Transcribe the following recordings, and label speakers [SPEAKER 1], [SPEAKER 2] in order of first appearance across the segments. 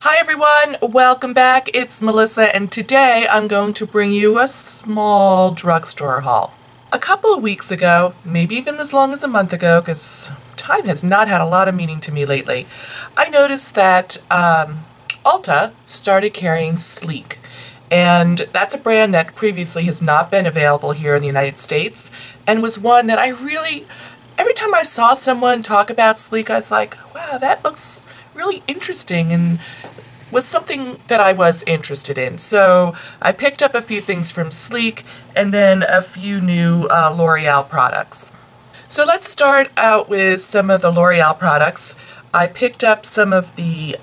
[SPEAKER 1] Hi everyone, welcome back. It's Melissa and today I'm going to bring you a small drugstore haul. A couple of weeks ago, maybe even as long as a month ago, because time has not had a lot of meaning to me lately, I noticed that Ulta started carrying Sleek. And that's a brand that previously has not been available here in the United States and was one that every time I saw someone talk about Sleek, I was like, wow, that looks really interesting and was something that I was interested in. So I picked up a few things from Sleek and then a few new L'Oreal products. So let's start out with some of the L'Oreal products. I picked up some of the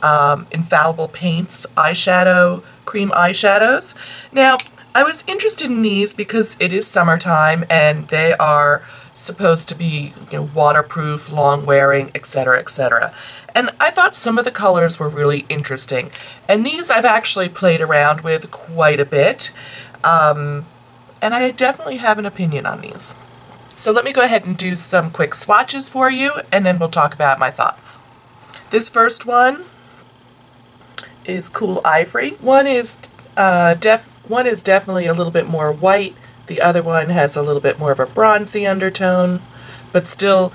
[SPEAKER 1] Infallible Paints eyeshadow, cream eyeshadows. Now, I was interested in these because it is summertime and they are supposed to be, waterproof, long-wearing, etc., etc. And I thought some of the colors were really interesting. And these I've actually played around with quite a bit. And I definitely have an opinion on these. So let me go ahead and do some quick swatches for you, and then we'll talk about my thoughts. This first one is Cool Ivory. One is definitely a little bit more white. The other one has a little bit more of a bronzy undertone, but still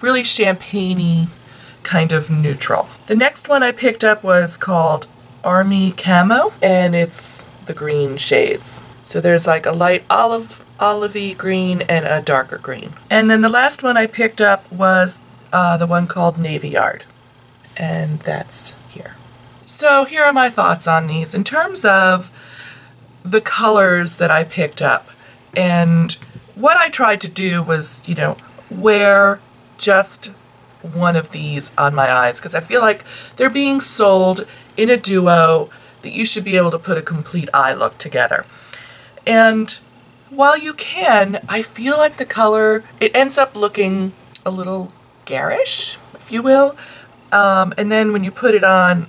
[SPEAKER 1] really champagne-y, kind of neutral. The next one I picked up was called Army Camo, and it's the green shades. So there's like a light olivey green and a darker green. And then the last one I picked up was the one called Navy Yard, and that's here. So here are my thoughts on these. In terms of the colors that I picked up, and what I tried to do was, wear just one of these on my eyes, because I feel like they're being sold in a duo that you should be able to put a complete eye look together. And while you can, I feel like the color, it ends up looking a little garish, if you will. And then when you put it on,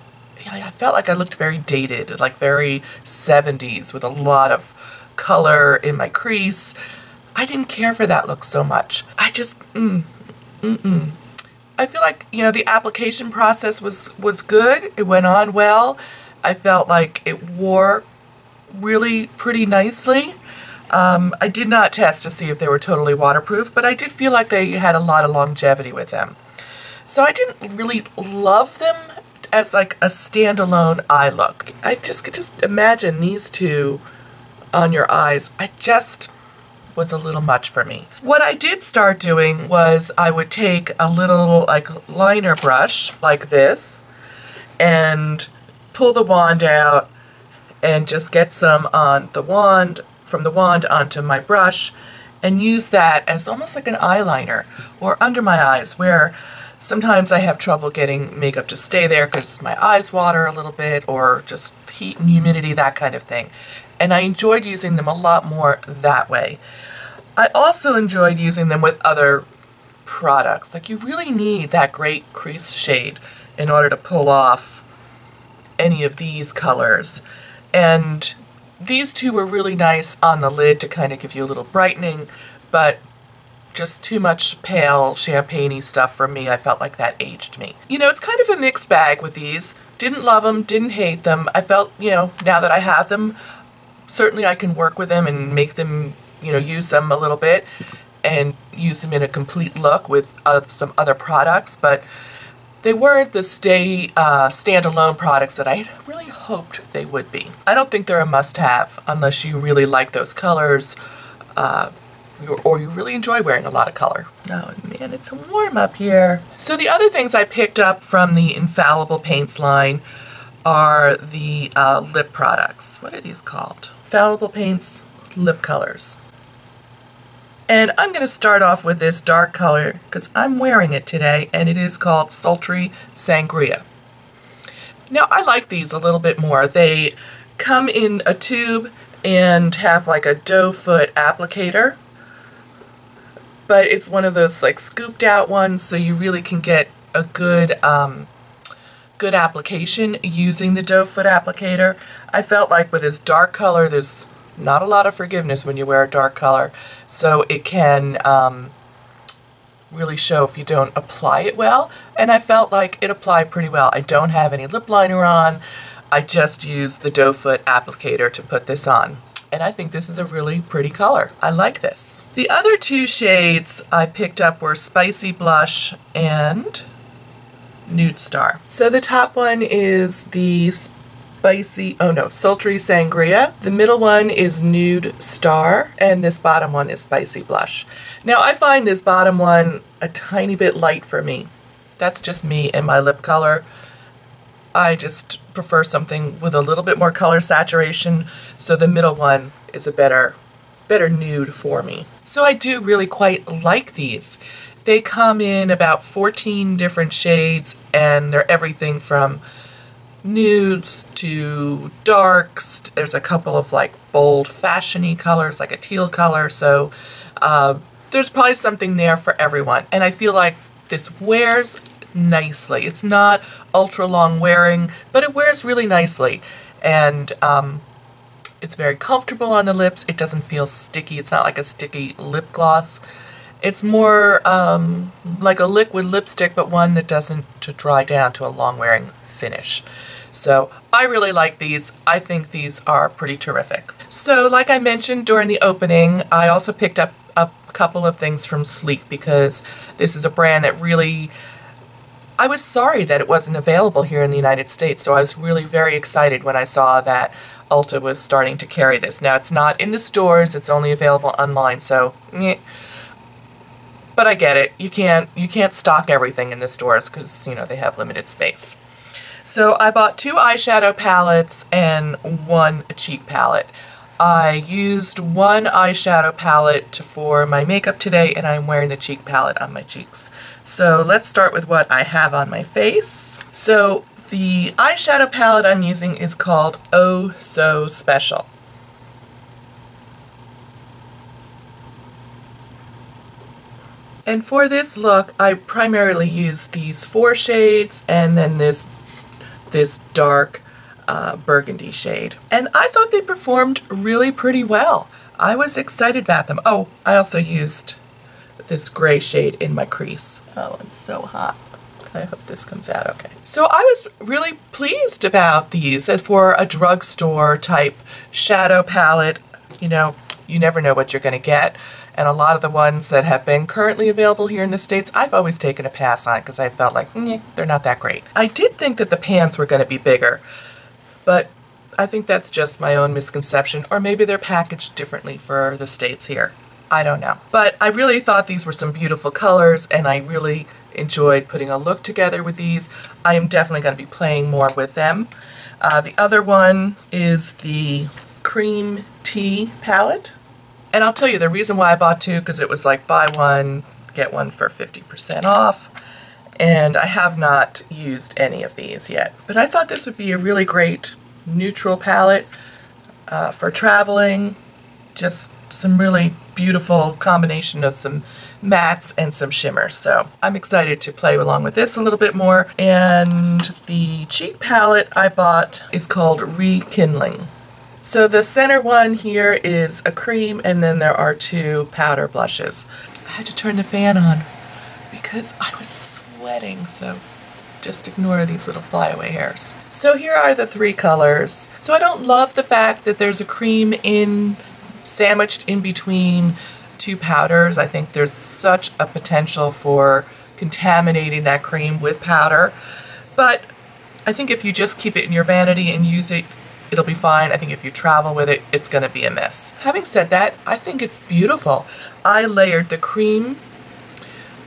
[SPEAKER 1] I felt like I looked very dated, like very 70s with a lot of color in my crease. I didn't care for that look so much. I just, I feel like, the application process was good. It went on well. I felt like it wore really pretty nicely. I did not test to see if they were totally waterproof, but I did feel like they had a lot of longevity with them. So I didn't really love them as like a standalone eye look. I just could imagine these two on your eyes. I just was a little much for me. What I did start doing was I would take a little like liner brush like this and pull the wand out and just get some on the wand, from the wand onto my brush, and use that as almost like an eyeliner or under my eyes, where sometimes I have trouble getting makeup to stay there because my eyes water a little bit, or just heat and humidity, that kind of thing. And I enjoyed using them a lot more that way. I also enjoyed using them with other products. Like, you really need that great crease shade in order to pull off any of these colors. And these two were really nice on the lid to kind of give you a little brightening, but just too much pale champagne-y stuff for me. I felt like that aged me. It's kind of a mixed bag with these. Didn't love them, didn't hate them. I felt, now that I have them, certainly I can work with them and make them, use them a little bit and use them in a complete look with some other products, but they weren't the standalone products that I really hoped they would be. I don't think they're a must-have unless you really like those colors, or you really enjoy wearing a lot of color. Oh man, it's warm up here. So the other things I picked up from the Infallible Paints line are the lip products. What are these called? Infallible Paints lip colors. And I'm going to start off with this dark color because I'm wearing it today, and it is called Sultry Sangria. Now, I like these a little bit more. They come in a tube and have like a doe foot applicator, but it's one of those like scooped out ones, so you really can get a good good application using the doe foot applicator. I felt like with this dark color, there's not a lot of forgiveness when you wear a dark color, so it can really show if you don't apply it well, and I felt like it applied pretty well. I don't have any lip liner on. I just used the doe foot applicator to put this on. And I think this is a really pretty color. I like this. The other two shades I picked up were Spicy Blush and Nude Star. So the top one is the Sultry Sangria. The middle one is Nude Star, and this bottom one is Spicy Blush. Now I find this bottom one a tiny bit light for me. That's just me and my lip color. I just prefer something with a little bit more color saturation, so the middle one is a better nude for me. So I do really quite like these. They come in about 14 different shades, and they're everything from nudes to darks. There's a couple of like bold fashiony colors, like a teal color, so there's probably something there for everyone. And I feel like this wears nicely. It's not ultra long wearing, but it wears really nicely, and it's very comfortable on the lips. It doesn't feel sticky. It's not like a sticky lip gloss. It's more like a liquid lipstick, but one that doesn't dry down to a long wearing finish. So I really like these. I think these are pretty terrific. So like I mentioned during the opening, I also picked up a couple of things from Sleek, because this is a brand that really, I was sorry that it wasn't available here in the United States, so I was really very excited when I saw that Ulta was starting to carry this. Now it's not in the stores, it's only available online, so meh. But I get it. You can't stock everything in the stores because, you know, they have limited space. So I bought 2 eyeshadow palettes and 1 cheek palette. I used 1 eyeshadow palette for my makeup today, and I'm wearing the cheek palette on my cheeks. So let's start with what I have on my face. So the eyeshadow palette I'm using is called Oh So Special. And for this look, I primarily used these 4 shades and then this dark burgundy shade. And I thought they performed really pretty well. I was excited about them. Oh, I also used this gray shade in my crease. Oh, I'm so hot. I hope this comes out okay. So I was really pleased about these. As for a drugstore type shadow palette, you know, you never know what you're going to get. And a lot of the ones that have been currently available here in the States, I've always taken a pass on because I felt like, they're not that great. I did think that the pans were going to be bigger, but I think that's just my own misconception, or maybe they're packaged differently for the States here. I don't know. But I really thought these were some beautiful colors, and I really enjoyed putting a look together with these. I am definitely going to be playing more with them. The other one is the Cream Tea palette. And I'll tell you the reason why I bought 2, because it was like buy one, get one for 50% off. And I have not used any of these yet. But I thought this would be a really great neutral palette for traveling. Just some really beautiful combination of some mattes and some shimmers. So I'm excited to play along with this a little bit more. And the cheek palette I bought is called Rekindling. So the center one here is a cream, and then there are 2 powder blushes. I had to turn the fan on because I was sweating, so just ignore these little flyaway hairs. So here are the 3 colors. So I don't love the fact that there's a cream sandwiched in between 2 powders. I think there's such a potential for contaminating that cream with powder. But I think if you just keep it in your vanity and use it, it'll be fine. I think if you travel with it, it's going to be a mess. Having said that, I think it's beautiful. I layered the cream,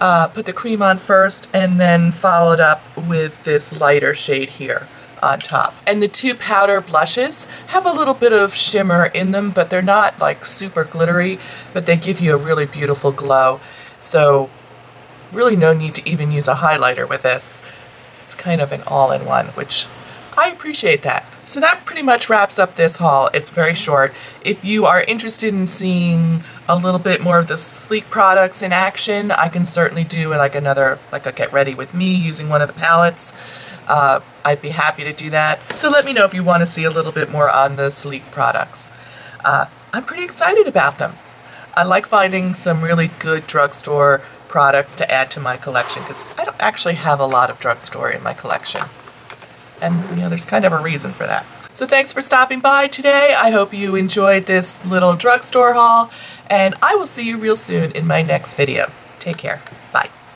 [SPEAKER 1] put the cream on first, and then followed up with this lighter shade here on top. And the 2 powder blushes have a little bit of shimmer in them, but they're not like super glittery, but they give you a really beautiful glow. So really no need to even use a highlighter with this. It's kind of an all-in-one, which I appreciate that. So that pretty much wraps up this haul. It's very short. If you are interested in seeing a little bit more of the Sleek products in action, I can certainly do like a get ready with me using one of the palettes. I'd be happy to do that. So let me know if you want to see a little bit more on the Sleek products. I'm pretty excited about them. I like finding some really good drugstore products to add to my collection because I don't actually have a lot of drugstore in my collection. And, you know, there's kind of a reason for that. So thanks for stopping by today. I hope you enjoyed this little drugstore haul, and I will see you real soon in my next video. Take care. Bye.